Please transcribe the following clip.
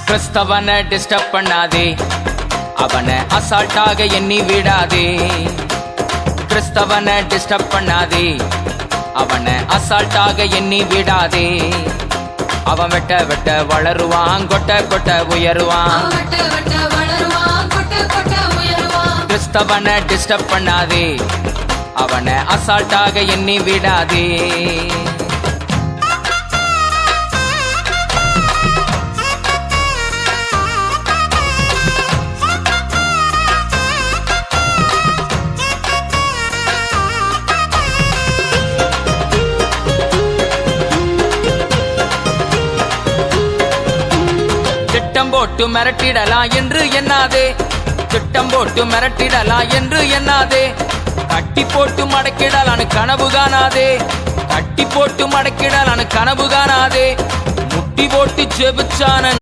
கிறிஸ்தவனை disturb பண்ணாதே, அவனை அசால்ட்டாக எண்ணி விடாதே. கிறிஸ்தவனை டிஸ்டர்ப் பண்ணாதே, அவனை அசால்ட்டாக எண்ணி விடாதே. அவன் வெட்ட வெட்ட வளருவான், கொட்ட கொட்ட உயருவான். கிறிஸ்தவனை டிஸ்டர்ப் பண்ணாதே, அவனை அசால்ட்டாக எண்ணி விடாதே. திட்டம் போட்டு மிரட்டிடலாம் என்று எண்ணாதே, திட்டம் போட்டு மிரட்டிடலாம் என்று எண்ணாதே. கட்டி போட்டு மடக்கிடலான்னு கனவு காணாதே, கட்டி போட்டு மடக்கிடலான்னு கனவு காணாதே. முட்டி போட்டு ஜெபிச்சான